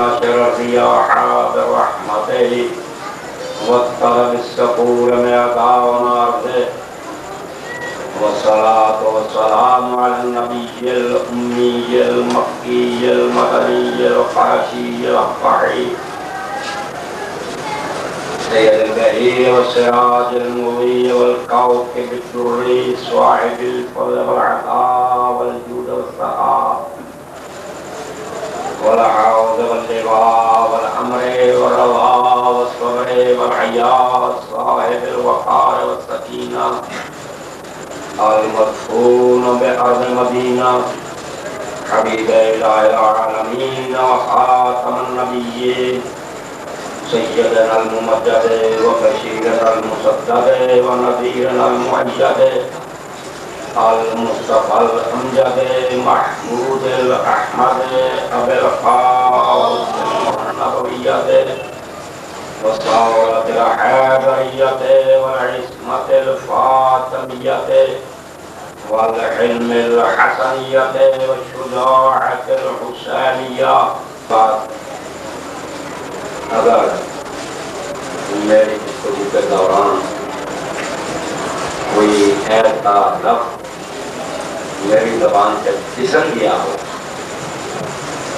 ونشر الرياح برحمته واطلب الصقور من عطاء ونارده والصلاة والسلام على النبي الأمي المكي المدني القرشي الأقطعي سيد البهي والسراج المضيء والكوكب الدري صاحب الفضل والعطاء والجود والسخاء والعوض واللواء والأمر والرضا والصبر والعياء صاحب الوقار والسكينة المدفون بأرض المدينة حبيب إله العالمين وخاتم النبيين سيدنا الممجد وبشيرنا المصدق ونذيرنا المؤيد المصطفى الأمجد محمود الأحمد أبي القاسم النبوية والصلاة الحيدرية والعصمة الفاطمية والحلم الحسنية والشجاعة الحسينية. اگر میری گفتگو کے دوران کوئی ایسا لفظ میری زبان سے پھسل گیا ہو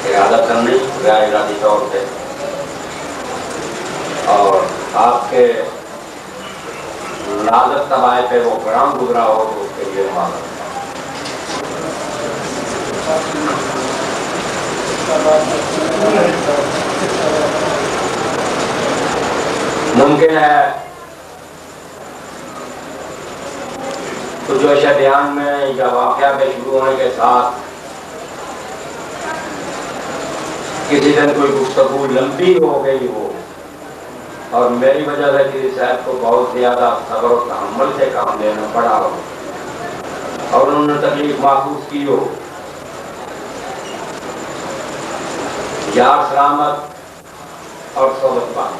ارادہ کرنے غیر ارادی طور پہ اور آپ کے نازک طبائع پہ وہ گرام گزرا ہو تو اس کے لیے معذرت. ممکن ہے کچھ ویسے بیان میں یا واقعہ کے شروع ہونے کے ساتھ کسی دن کوئی گفتگو لمبی ہو گئی ہو اور میری وجہ سے کسی صاحب کو بہت زیادہ صبر و تحمل سے کام لینا پڑا ہو اور انہوں نے تکلیف محسوس کی ہو. یار سلامت اور صحبت پاک.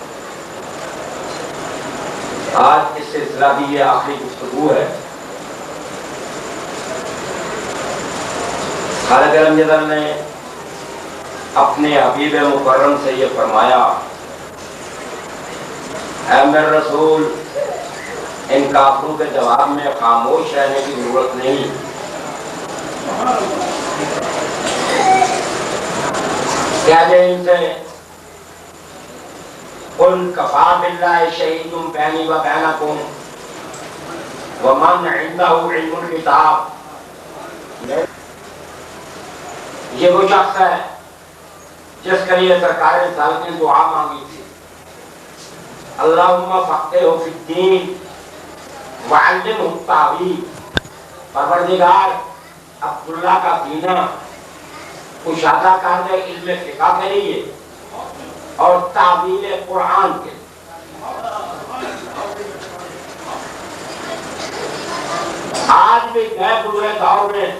آج اس سلسلہ کی یہ آخری گفتگو ہے. خالق عالم جل نے اپنے حبیب مکرم سے یہ فرمایا اے میرے رسول ان کافروں کے جواب میں خاموش رہنے کی ضرورت نہیں. کیا جائے ان سے قل کفا باللہ شہید بینی و بینکم ومن عنده علم الکتاب. یہ وہ شخص ہے جس کے لیے سرکار رسالت نے دعا مانگی تھی اللہم فقہہ فی الدین وعلمہ التاویل. پروردگار عبداللہ کا سینہ کشادہ کر دے علم فقہ کے لیے اور تعویل قرآن کے. آج بھی غیب ہوئے دور میں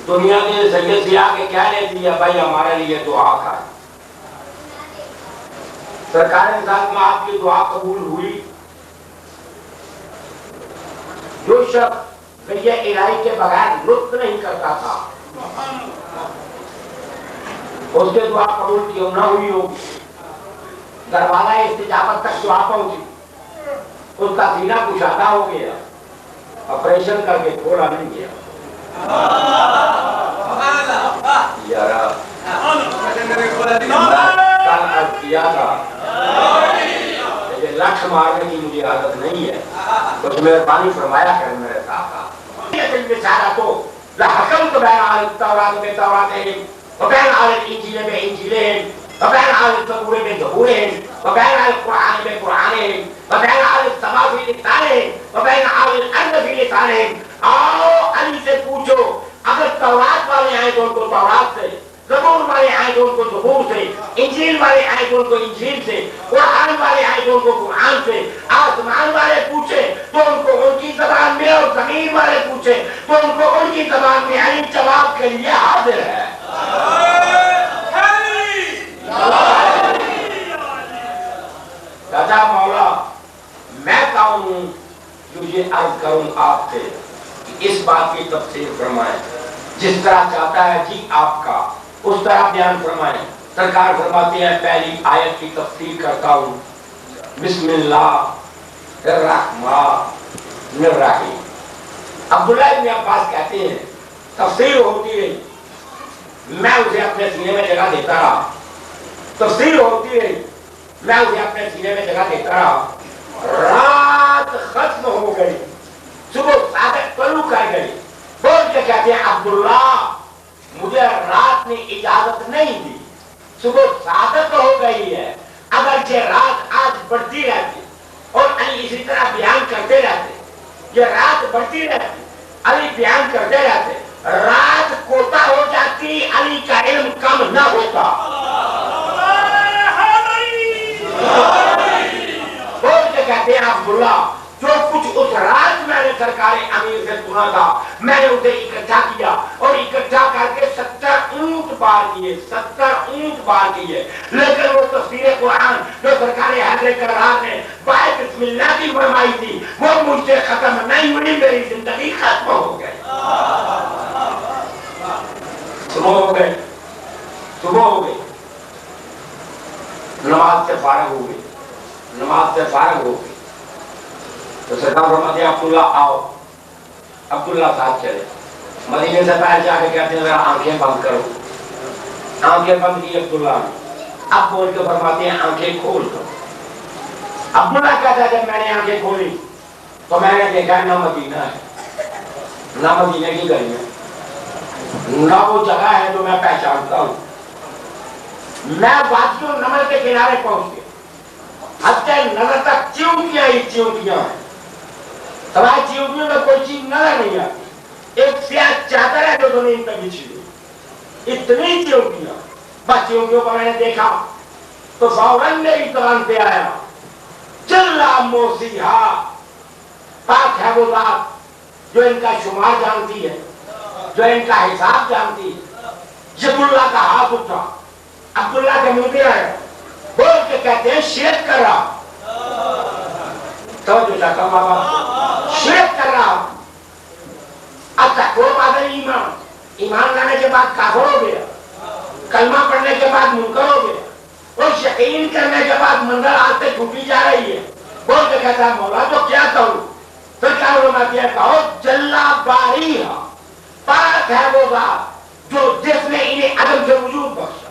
دنیا کے سید سیاہ کے کیا لے دیا بھائی ہمارے لیے دعا کر. سرکار رسالت میں آپ کی دعا قبول ہوئی. جو شخص یہ الہی کے بغیر لطف نہیں کرتا تھا اس کے دعا قبول کیوں نہ ہوئی ہو. دروازہ استجابت تک دعا پہنچی اس کا سینہ کشادہ ہو گیا آپریشن کر کے کھولا نہیں گیا. یارا کل عرض کیا تھا لکھ مارنے کی مجھے عادت نہیں ہے کچھ مہربانی فرمایا کر میرے ساتھ. لحکمت بین آل التورات بتوراتہم وبین آل الانجیل بانجیلہم وبین آل الزبور بزبورہم وبین آل القرآن بقرآنہم وبین آل السماء فی لسانہم وبین آل الارض فی لسانہم. آؤ علی سے پوچھو اگر تورات والے آئیں تو ان کو تورات سے, زبور والے آئیں تو ان کو زبور سے, انجیل والے آئیں تو ان کو انجیل سے, قرآن والے آئیں تو ان کو قرآن سے. آسمان والے پوچھے تو ان کو ان کی زبان میں اور زمین والے پوچھے تو ان کو ان کی زبان میں علم جواب کے لیے حاضر ہے. دادا مولا میں کہوں ہوں جو یہ عرض کروں آپ سے اس بات کی تفسیر فرمائیں جس طرح چاہتا ہے جی آپ کا اس طرح بیان فرمائیں. سرکار فرماتے ہیں پہلی آیت کی تفسیر کرتا ہوں. بسم اللہ الرحمن الرحیم. عبداللہ ابن عباس کہتے ہیں تفسیر ہوتی رہی, میں اسے اپنے سینے میں جگہ دیتا رہا. تفسیر ہوتی رہی, میں اسے اپنے سینے میں جگہ دیتا رہا. رات ختم ہو گئی, صبح صادق طلوع کر گئی. بول کے کہتے ہیں عبداللہ مجھے رات نے اجازت نہیں دی, صبح صادق ہو گئی ہے. اگرچہ رات آج بڑھتی رہتی اور علی اسی طرح بیان کرتے رہتے, یہ رات بڑھتی رہتی, علی بیان کرتے رہتے, رات کوتا ہو جاتی, علی کا علم کم نہ ہوتا. بول کے کہتے ہیں عبداللہ جو کچھ اس رات میں نے سرکار امیر سے سنا تھا میں نے اسے اکٹھا کیا اور اکٹھا کر کے 70 اونٹ بار کیے, 70 اونٹ بار کیے. لیکن وہ تفسیر قرآن جو سرکار حیدر کرار نے بائے بسم اللہ کی فرمائی تھی وہ مجھ سے ختم نہیں ہوئی, میری زندگی ختم ہو گئی. صبح ہو گئی, صبح ہو گئی, نماز سے فارغ ہو گئی, نماز سے فارغ ہو گئی تو سرکار فرماتے ہیں عبداللہ آؤ. عبداللہ ساتھ چلے. مدینے سے پہلے جا کے کہتے ہیں ذرا آنکھیں بند کرو. آنکھیں بند کی عبداللہ نے. اب بول کے فرماتے ہیں آنکھیں کھول کرو. عبداللہ کہتا ہے جب میں نے آنکھیں کھولی تو میں نے دیکھا نہ مدینہ ہے, نہ مدینے کی گلی ہے, نہ وہ جگہ ہے جو میں پہچانتا ہوں. میں وادی النمل کے کنارے پہنچ گیا, حتی نظر تک چیونٹیاں ہی چیونٹیاں ہیں. سوائے چیونٹیوں میں کوئی چیز نظر نہیں آتی. ایک سیاہ چادر ہے جو زمین پہ بچھی ہوئی, اتنی چیونٹیاں. بس چیونٹیوں کو میں نے دیکھا تو فوراً میری زبان پہ آیا چلا موسیہا, پاک ہے وہ ذات جو ان کا شمار جانتی ہے, جو ان کا حساب جانتی ہے. ید اللہ کا ہاتھ اٹھا, عبداللہ کے منہ پہ آیا, بول کے کہتے ہیں شرک کر رہا. توجہ چاہتا ہوں بابا, شرک کر رہا. اب تک وہ بات ایمان, ایمان لانے کے بعد کافر ہو گیا, کلمہ پڑھنے کے بعد منکر ہو گیا, اور یقین کرنے کے بعد منظر آتے چھوٹی جا رہی ہے. بول کے کہتا ہے مولا تو کیا کروں؟ پھر کیا فرماتی ہے کہو جلا باری, پاک ہے وہ ذات جو جس نے انہیں عدم سے وجود بخشا.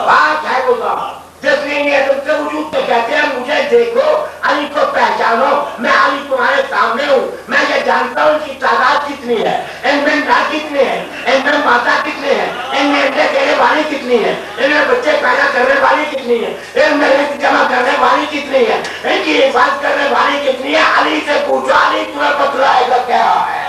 پاک ہے وہ ذات جس نے انہیں عدم سے وجود سے. کہتے ہیں مجھے دیکھو, علی کو پہچانو, میں علی تمہارے سامنے ہوں. میں یہ جانتا ہوں کی تعداد کتنی ہے, ان میں نر کتنے ہیں, ان میں مادہ کتنے ہیں, ان میں انڈے دینے والی کتنی ہے, ان میں بچے پیدا کرنے والی کتنی ہے, ان میں رزق جمع کرنے والی کتنی ہے, ان کی حفاظت کرنے والی کتنی ہے. علی سے پوچھو, علی تمہیں بتلائے گا کیا ہے.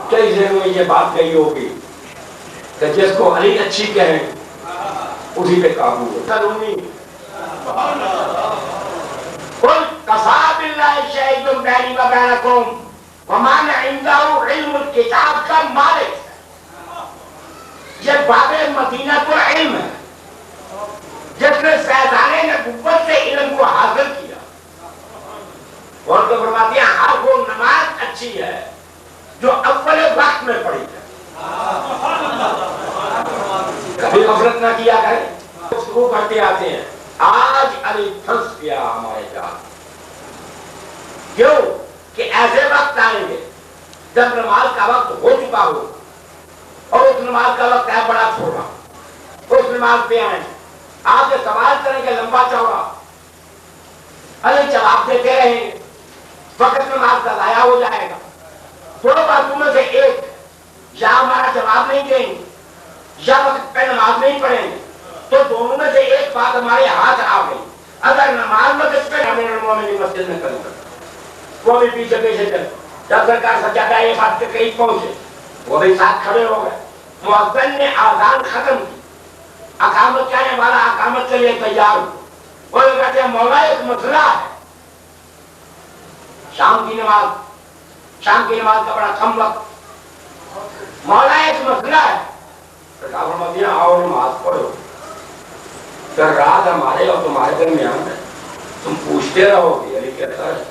کئی ذہنوں میں یہ بات کہی ہوگی کہ جس کو علی اچھی کہیں اسی پہ قابو ہو. قل کفی باللہ شہید بینی و بینکم ومن عندہ علم الکتاب کا مالک. یہ باب مدینہ تو علم ہے جس نے فیضان نبوت سے علم کو حاصل کیا. اور تو فرماتی ہیں ہر وہ نماز اچھی ہے جو اول وقت میں پڑھی جائے. کبھی غفلت نہ کیا کریں. شروع کرتے آتے ہیں آج علی پھنس گیا ہمارے جان. کیوں کہ ایسے وقت آئیں گے جب نماز کا وقت ہو چکا ہو اور اس نماز کا وقت ہے بڑا چھوٹا. اس نماز پہ آئیں, آپ سے سوال کریں گے لمبا چوڑا, علی جواب دیتے رہیں گے, وقت نماز کا ضائع ہو جائے گا. دونوں باتوں میں سے ایک, یا ہمارا جواب نہیں دیں گے یا وقت پہ نماز نہیں پڑھیں گے. تو دونوں میں سے ایک بات ہمارے ہاتھ آ گئی. اگر نماز وقت پہ ہمیں مسجد میں کروں گا, وہ بھی پیچھے پیچھے چل. جب سرکار سجادہ یہ بات کے قریب پہنچے وہ بھی ساتھ کھڑے ہو گئے. مؤذن نے آذان ختم کی, اقامت چاہنے والا اقامت کے لیے تیار ہو. وہ کہتے ہیں مولا ایک مسئلہ ہے. شام کی نماز کا بڑا کم وقت, مولا ایک مسئلہ ہے، سرکار فرماتی ہیں آؤ نماز پڑھو، پھر رات ہمارے اور تمہارے درمیان ہے، تم پوچھتے رہو گے۔ علی کہتا ہے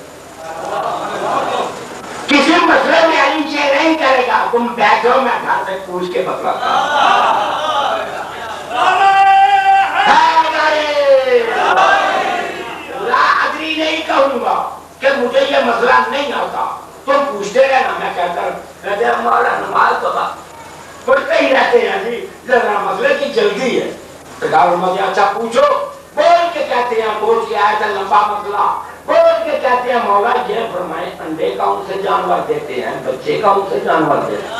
کسی مسئلے میں علی یہ نہیں کرے گا، تم بیٹھو میں گھر سے پوچھ کے بتلاتا لا ادری نہیں کہوں گا کہ مجھے یہ مسئلہ نہیں آتا، تم پوچھتے رہنا، میں کہتا رہتے ہیں مولا نماز تو پڑھتے ہی رہتے ہیں جی، ذرا مسئلے کی جلدی ہے۔ سرکار فرماتے ہیں اچھا پوچھو، بول کے کہتے ہیں، بول کے آیا تھا لمبا مسئلہ، بول کے کہتے ہیں مولا یہ فرمائے انڈے کون سے جانور دیتے ہیں، بچے کون سے جانور دیتے ہیں؟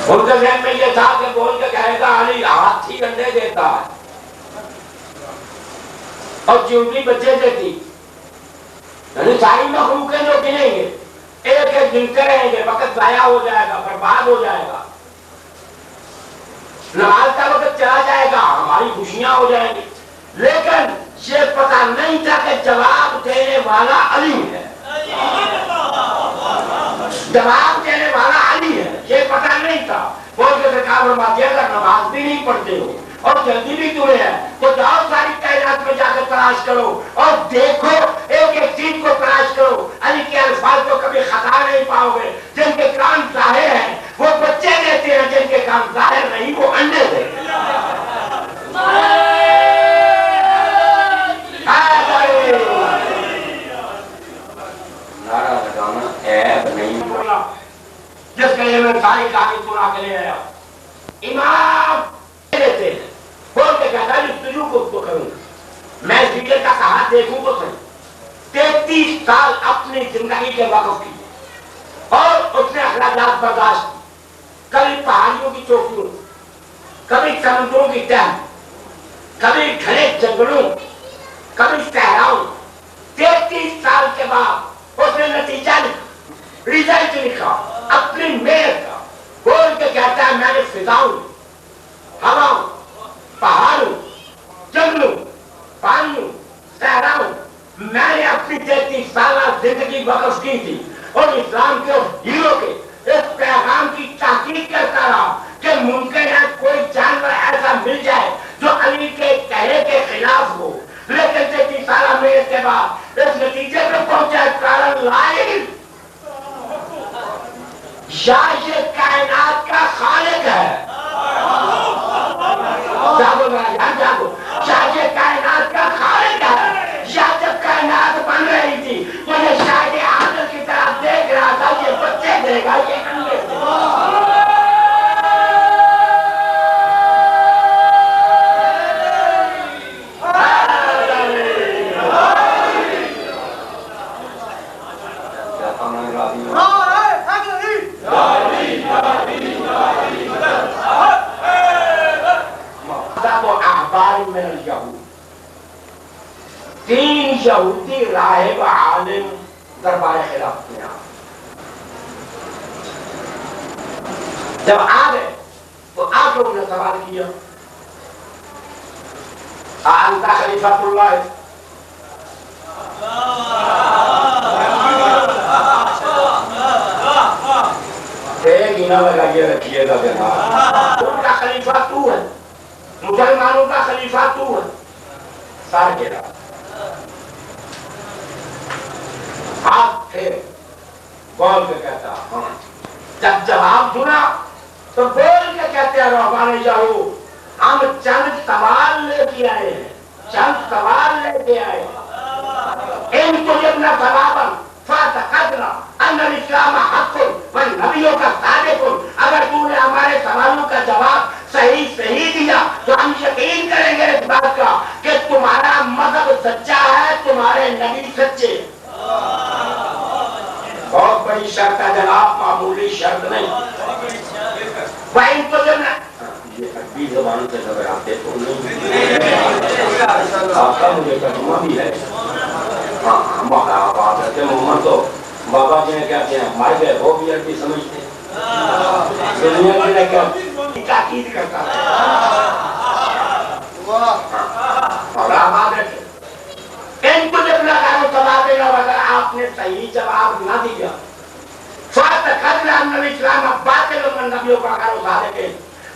ان کے ذہن میں یہ تھا کہ بول کے کہے گا علی ہاتھی انڈے دیتا ہے اور چونٹی بچے دیتی، یعنی ساری مخلوقیں جو گنیں گے ایک ایک گنتے رہیں گے، وقت ضائع ہو جائے گا، برباد ہو جائے گا، نماز کا وقت چلا جائے گا، ہماری خوشیاں ہو جائیں گی، لیکن یہ پتہ نہیں تھا کہ جواب دینے والا علی ہے، جواب دینے والا علی ہے، یہ پتہ نہیں تھا۔ بول کے سرکار فرماتے ہیں اگر نماز بھی نہیں پڑھتے ہو اور جلدی بھی تمہیں ہے تو جاؤ ساری کائنات میں جا کے تلاش کرو اور دیکھو، ایک ایک چیز کو تلاش کرو، علی کے الفاظ کو کبھی خطا نہیں پاؤ گے، جن کے کان ظاہر ہیں وہ بچے دیتے ہیں، جن کے کان ظاہر نہیں وہ انڈے دیتے ہیں۔ نعرہ لگانا عیب نہیں بولا، جس کے لیے میں ساری کہانی سنا کے لے آیا، امام دیتے ہیں، بول کے کہتا ہے جستجو کو کروں، میں ذکر کا کہا دیکھوں تو صحیح، 33 سال اپنی زندگی کے وقف کی اور اس نے اخراجات برداشت کی، کبھی پہاڑیوں کی چوکیوں، کبھی سمندروں کی تہ، کبھی گھنے جنگلوں، کبھی صحراؤں، 33 سال کے بعد اس نے نتیجہ لکھا، ریزلٹ لکھا اپنی محنت کا، بول کے کہتا ہے میں نے فضاؤں، ہواؤں، پہاڑوں، جنگلوں، پانیوں، صحراؤں، میں نے اپنی 33 سالہ زندگی وقف کی تھی اور اسلام کے ہیرو کے اس پیغام کی تحقیق کرتا رہا کہ ممکن ہے کوئی جانور ایسا مل جائے جو علی کے کہے کے خلاف ہو، لیکن 33 سالہ محنت کے بعد اس نتیجے پہ پہنچا کارن لائن یا یہ کائنات کا خالق ہے، جاگو یار جاگو، یا یہ کائنات کا خالق ہے، یا جب کائنات بن رہی تھی تو یہ شاہد عادل کی طرف دیکھ رہا تھا، یہ بچے دے گا، یہ انڈے دے گا۔ تین یہودی راہب عالم دربار خلافت میں آ، جب آ گئے تو آپ لوگوں نے سوال کیا انت خلیفۃ اللہ، ایک ہی نہ لگائیے رکھیے گا جناب، ان کا خلیفہ تو ہے، مسلمانوں کا خلیفہ تو ہے، سار کے رہا آپ تھے، بول کے کہتا ہاں، جب جواب سنا تو بول کے کہتے ہیں رحمان یہو ہم چند سوال لے کے آئے ہیں، چند سوال لے کے آئے ہیں، ان کو جبنا ثوابا فاتقدنا ان الاسلام حق والنبیوں کا صادق، اگر تو نے ہمارے سوالوں کا جواب صحیح دیا تو ہم یقین کریں گے اس بات کا کہ تمہارا مذہب سچا ہے، تمہارے نبی سچے۔ بہت بڑی شرط ہے جناب، معمولی شرط نہیں۔ وَإِن تُجِبْنَا، یہ عربی زبان سے گھبراتے تو نہیں، آپ کا مجھے ترجمہ بھی ہے، ہاں بات ہے محمد تو بابا جی نے کہتے ہیں مر گئے، وہ بھی عربی سمجھتے ہیں، دنیا جی نے کیا تاکید کرتا ہے اور آباد رکھے۔ ان کو جب لگا وہ سوال دینا، اگر آپ آپ نے صحیح جواب نہ دیا فَاتَخَذْنَا أَنَّ الْإِسْلَامَ بَاطِلٌ وَالنَّبِيُّ كَانَ صَادِقًا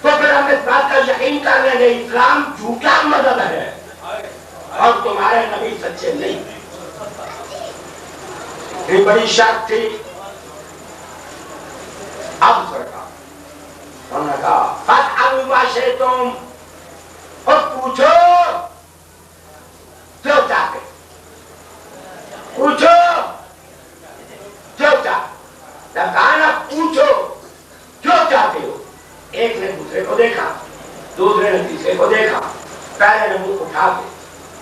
تو پھر ہم اس بات کا یقین کر لیں گے اسلام جھوٹا مذہب ہے اور تمہارے نبی سچے نہیں. یہ بڑی شرط تھی. اب سرکار انہوں نے کہا فَاسْأَلُوا مَا شِئْتُمْ اور پوچھو جو چاہتے پوچھو جو چاہتے لگانا پوچھو جو چاہتے ہو. ایک نے دوسرے کو دیکھا دوسرے نے تیسرے کو دیکھا پہلے نے منہ اٹھا کے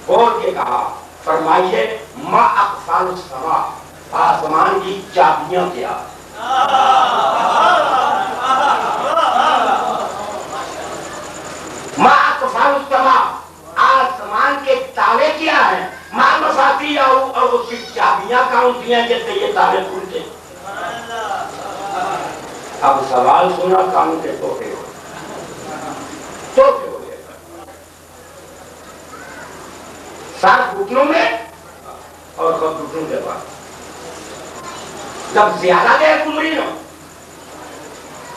بول کے کہا فرمائیے ما اقفال السماء آسمان کی چابیاں کیا ما اقفال السماء آسمان کے تالے کیا ہیں ما مفاتیح اور اس کی چابیاں کون سی ہیں جس سے یہ تالے کھلتے. اب سوال سنا کانوں کے توڑے ہو گئے سر گھٹنوں میں اور خود گھٹنوں کے بعد جب زیادہ دیر گزری نا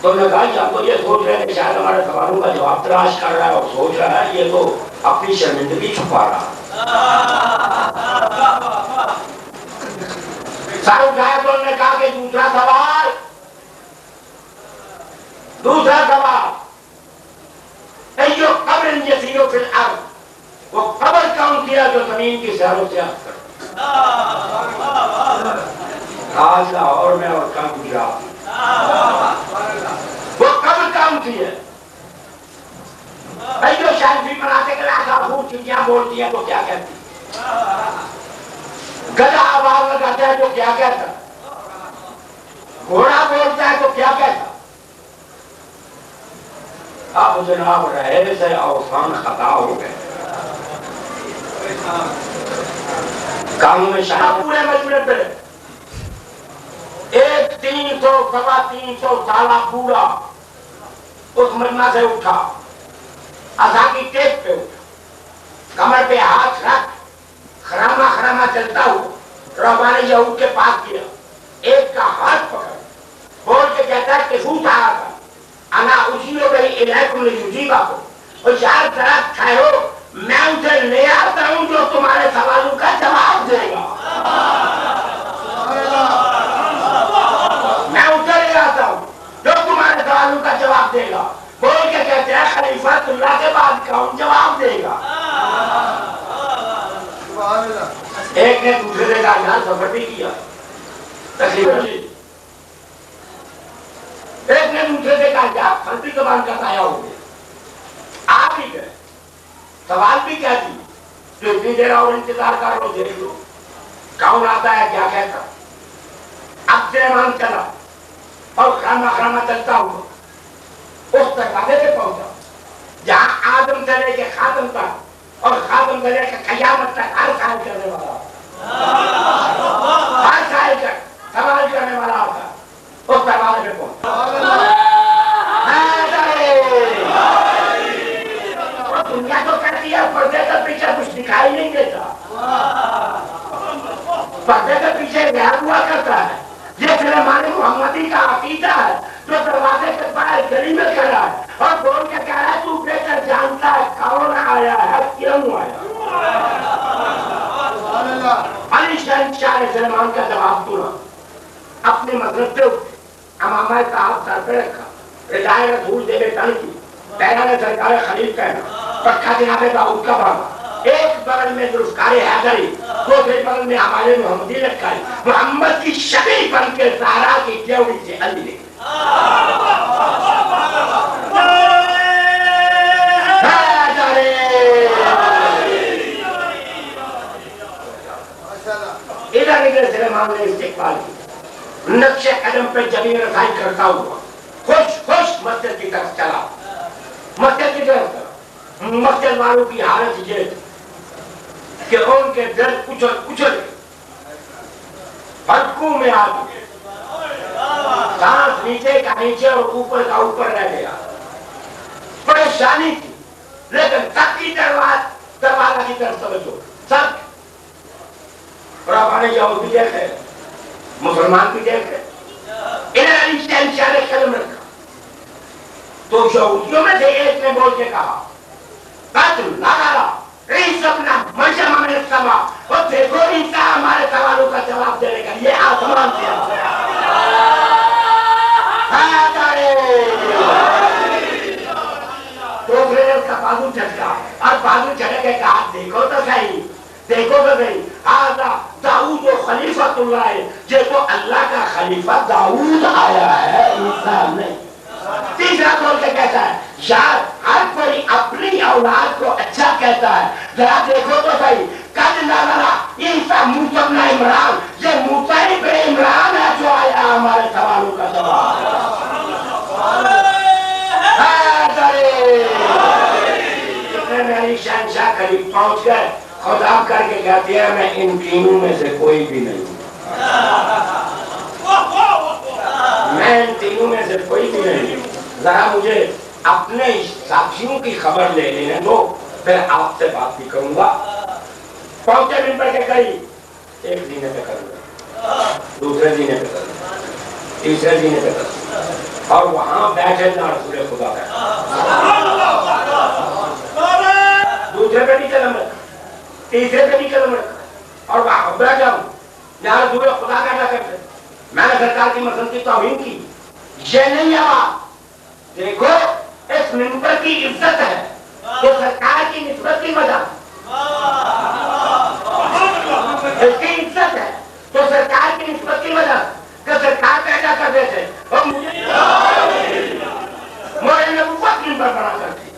تو نے کہا کہ ہم تو یہ سوچ رہے ہیں کہ شاید ہمارے سوالوں کا جواب تلاش کر رہا ہے اور سوچ رہا ہے یہ تو اپنی شرمندگی چھپا رہا. سر اٹھایا تو نے کہا کہ دوسرا سوال ایو قبر یسیرو فی الارض وہ قبر کون کیا جو زمین کی سیروں سے آتا آج لاہور میں اور کہاں گجرات وہ قبر کون کی ہے. ایو شاید بھی مناتے کہ لہذا بھوت چیزیاں بولتی ہیں تو کیا کہتی گدھا آواز لگاتا ہے تو کیا کہتا گھوڑا بولتا ہے تو کیا کہتا. اب جناب رہے سے اوسان خطا ہو گئے کاموں میں شاہ پورے مجموعے پہ ایک 300 سالہ پورا اس مجمع سے اٹھا اذان کی ٹیپ پہ اٹھا کمر پہ ہاتھ رکھ خرامہ خرامہ چلتا ہوا رہبان یہود کے پاس گیا ایک کا ہاتھ پکڑ بول کے کہتا ہے کہ سوٹ آیا تھا انا اجیو بھئی الیکم لیجیبکم اور یار ذرا ٹھہرو میں اسے لے آتا ہوں جو تمہارے سوالوں کا جواب دے گا. میں اسے لے آتا ہوں جو تمہارے سوالوں کا جواب دے گا. بول کے کہتے ہیں خلیفۃ اللہ کے بعد کون جواب دے گا. ایک نے دوسرے سے کہا یار سفر بھی کیا تقریباً ایک نے دوسرے سے کہا کیا فلسفی زبان کا سایہ ہو گیا آپ ہی گئے سوال بھی کیا دی جو اتنی دیر اور انتظار کر لو دیکھ لو کون آتا ہے کیا کہتا. اب سلیمان چلا اور خرامہ خرامہ چلتا ہوا اس دروازے پہ پہنچا جہاں آدم سے لے کے خاتم تک اور خاتم سے لے کے قیامت تک ہر سائل کرنے والا ہر سائل کر سوال کرنے والا آتا اس دروازے پہ پہنچا. دنیا تو کہتی ہے پردے کے پیچھے کچھ دکھائی نہیں دیتا پردے کے پیچھے غیر ہوا کرتا ہے. یہ سلیمان محمدی کا عقیدہ ہے جو دروازے کے باہر گلی میں کھڑا ہے اور بول کے کہہ رہا ہے تو بہتر جانتا ہے کون آیا ہے کیوں آیا. علی شہنشاہ نے سلیمان کا جواب دیا اپنے مذہب پہ امامہ صاحب سر پہ رکھا ردائے رسول دے تن کی پہلا نے سرکار خلیل کہنا پکا جناب داؤد کا بابا ایک بغل میں ذوالفقار حیدری دوسرے بغل میں ہمارے محمدی لٹکائی محمد کی شبیہ بن کے زہرا کی جوڑی سے علی نے ادھر نکلے سلیمان نے استقبال کی نقش قدم پہ جبین رسائی کرتا ہوا خوش خوش مسجد کی طرف چلا. مسجد کی طرف مسجد والوں کی حالت یہ کہ ان کے دل کچل ہڈکوں میں آ گئے سانس نیچے کا نیچے اور اوپر کا اوپر رہ گیا. پریشانی تھی لیکن تکی دروازہ کی طرف توجہ سب رہبان یہودی دیکھے مسلمان بھی دیکھ رہے انہیں علی شہنشاہ نے قلم رکھا تو یہودیوں میں سے ایک نے بول کے کہا قتل لگا عیسی ابن مریم من السماء اور دیکھو عیسی ہمارے سوالوں کا جواب دینے کا یہ آسمان سے دوسرے نے اس کا بازو جھٹکا اور بازو جھٹک کے کہا دیکھو تو صحیح آدھا داؤد و خلیفۃ اللہ ہے یہ تو اللہ کا خلیفہ داؤد آیا ہے عیسیٰ نہیں. تیسرا بول کے کہتا ہے یار ہر کوئی اپنی اولاد کو اچھا کہتا ہے ذرا دیکھو تو صحیح قد نظر عیسیٰ موسیٰ ابن عمران یہ موسیٰ ابن عمران ہے جو آیا ہمارے سوالوں کا جواب. میری شہنشاہ قریب پہنچ گئے خدا کر کے کہتی ہے میں ان تینوں میں سے کوئی بھی نہیں ہوں میں ان تینوں میں سے کوئی بھی نہیں ہوں ذرا مجھے اپنے ساتھیوں کی خبر لے لینے دو پھر آپ سے بات بھی کروں گا. پہنچے منبر کے قریب ایک زینے پہ کروں گا دوسرے زینے پہ کروں گا تیسرے زینے پہ کروں گا اور وہاں بیٹھے نہ رسول خدا بیٹھے دوسرے پہ نہیں قدم رکھا تیسرے پہ نہیں قدم رکھا اور وہاں بیٹھ جاؤں یہاں رسول خدا کا نہ کرتے میں نے سرکار کی مسلم کی توہین کی یہ نہیں آواز دیکھو اس منبر کی عزت ہے تو سرکار کی نسبت کی وجہ اس کی عزت ہے تو سرکار کی نسبت کی وجہ کہ سرکار پیدا کر دیتے اور مجھے نبوت منبر بنا کرتی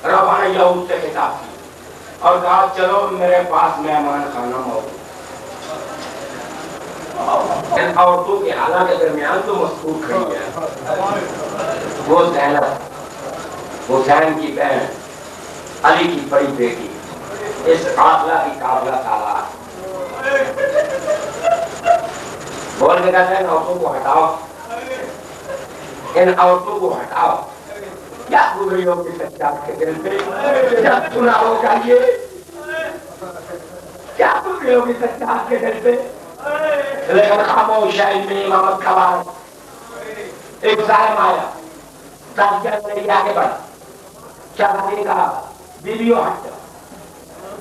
ربانہ یہود سے خطاب کی اور کہا چلو میرے پاس مہمان خانہ موجود ان عورتوں کے حالات کے درمیان تو مذکور کھڑی ہے وہ زینب حسین کی بہن علی کی بڑی بیٹی اس قافلہ کی قافلہ سالار بول کے کہتے ہیں ان عورتوں کو ہٹاؤ ان عورتوں کو ہٹاؤ کیا گزریوں کی سچات کے دل پہ جب سنا ہوگا یہ کیا گزریوں کی سچات کے دل پہ لیکن خاموش ہے ان میں امامت کا بار ایک ظالم آیا تاکہ نہیں آگے بڑھا شہزادی نے کہا بیویوں ہٹ جاؤ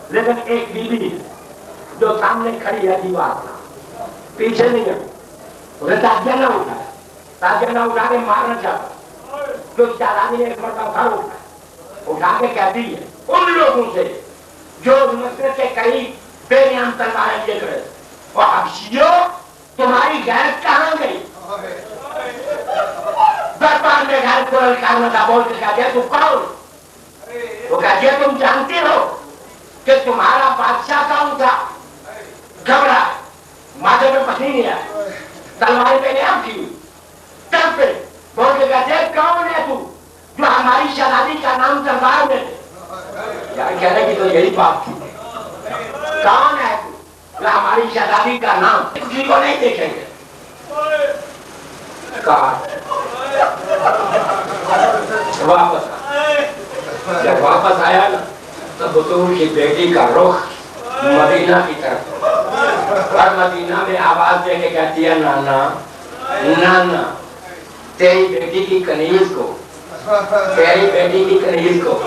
لیکن ایک بیوی جو سامنے کھڑی ہے دیوار پیچھے نہیں گئی اسے تاکہ نہ اٹھایا تاکہ نہ اٹھا کے مارنا چاہتا تو شہزادی نے ایک مرتبہ اٹھا کے کہتی ہے ان لوگوں سے جو مسجد کے قریب بے نیام تلواریں لیے کھڑے اور حبشیوں تمہاری غیرت کہاں گئی دربار میں غیرت کو للکارنا تھا بول کے کہتے ہیں تو کون وہ کہتے ہیں تم جانتے ہو کہ تمہارا بادشاہ کون تھا گھبرا ماتھے میں پسینے آئے تلوار پہ نیام کی تب پہ بول کے کہتے ہیں کون ہے تو جو ہماری شہزادی کا نام دربار میں دے یار کہنے کی تو یہی بات تھی کون ہے تو ہماری شہزادی کا نام کسی کو نہیں دیکھیں گے واپس جب واپس آیا نا تو بطور کی بیٹی کا رخ مدینہ کی طرف اور مدینہ میں آواز دے کے کہتی ہے نانا نانا تیری بیٹی کی کنیز کو تیری بیٹی کی کنیز کو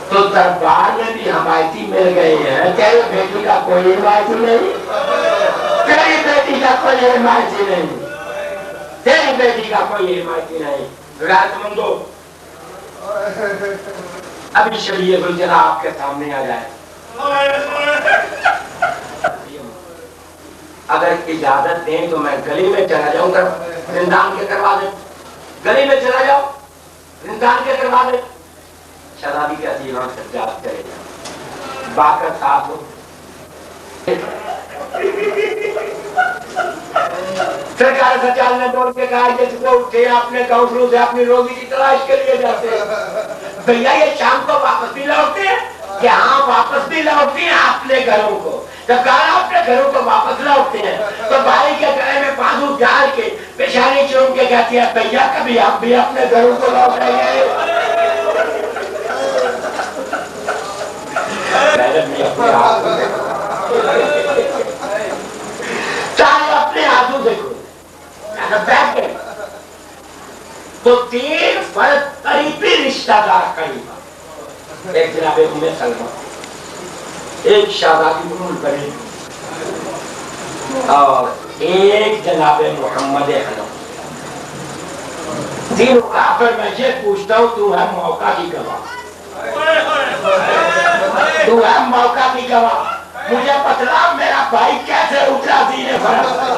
تو دربار میں بھی حمایتی مل گئے ہیں تیری بیٹی کا کوئی حمایتی نہیں تیری بیٹی کا کوئی حمایتی نہیں تیری بیٹی کا کوئی حمایتی نہیں غیرت مندو ابھی شریعت الجنہ آپ کے سامنے آ جائے اگر اجازت دیں تو میں گلی میں چلا جاؤں گا زندان کے دروازے گلی میں چلا جاؤ زندان کے دروازے شہزادی کہتی ہے سجاد کرے باقر صاحب ہو سرکار سجاد نے بول کے کہا جس کو اٹھے اپنے گھونسلوں سے اپنی روزی کی تلاش کے لیے جاتے ہیں بھیا یہ شام کو واپس بھی لوٹتے ہیں کہ ہاں واپس بھی لوٹتے ہیں اپنے گھروں کو جب کہا اپنے گھروں کو واپس لوٹتے ہیں تو بھائی کے گلے میں بازو ڈال کے پیشانی چوم کے کہتی ہے بھیا کبھی آپ بھی اپنے گھروں کو لوٹیں گے چاہے اپنے ہاتھوں سے بیٹھ گئے تو 3 فرد قریبی رشتہ دار قریب، ایک جناب ام سلمہ، ایک شہزادی بنو الولید اور ایک جناب محمد حنف۔ تینوں آخر میں یہ پوچھتا ہوں تو ہے موقع کی گواہ، تو ہے موقع کی گواہ، مجھے بتلا میرا بھائی کیسے اترا دین فرض سے،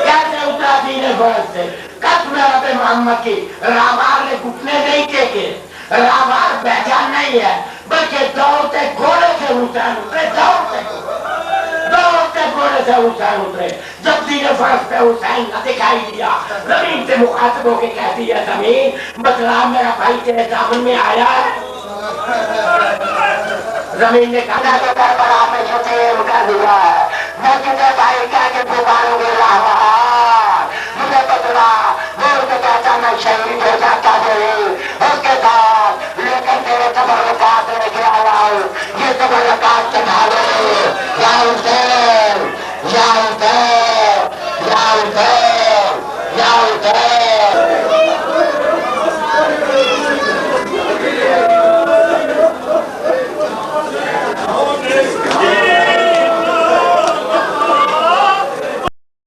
کیسے اترا دین فرض سے؟ قسم رب محمد کی، راوار نے گھٹنے نہیں ٹیکے، راوار بیٹھا نہیں ہے بلکہ دوڑتے گھوڑے سے حسین اترے، دوڑتے گھوڑے سے حسین اترے۔ جب دین فرض پہ حسین نہ دکھائی دیا، زمین سے مخاطب ہو کے کہتی ہے زمین بتلا میرا بھائی تیرے دامن میں آیا ہے؟ زمین نے کہا کہ کربلا میں یتیم کر دیا ہے، میں تجھے بھائی کہہ کے پکاروں گی راہوار، مجھے بتلا بول کے کہتا میں شہید ہو جاتا نہیں اس کے بعد، لیکن تیرے تبرکات لے کے آیا ہوں، یہ تبرکات چڑھا دو یا حسین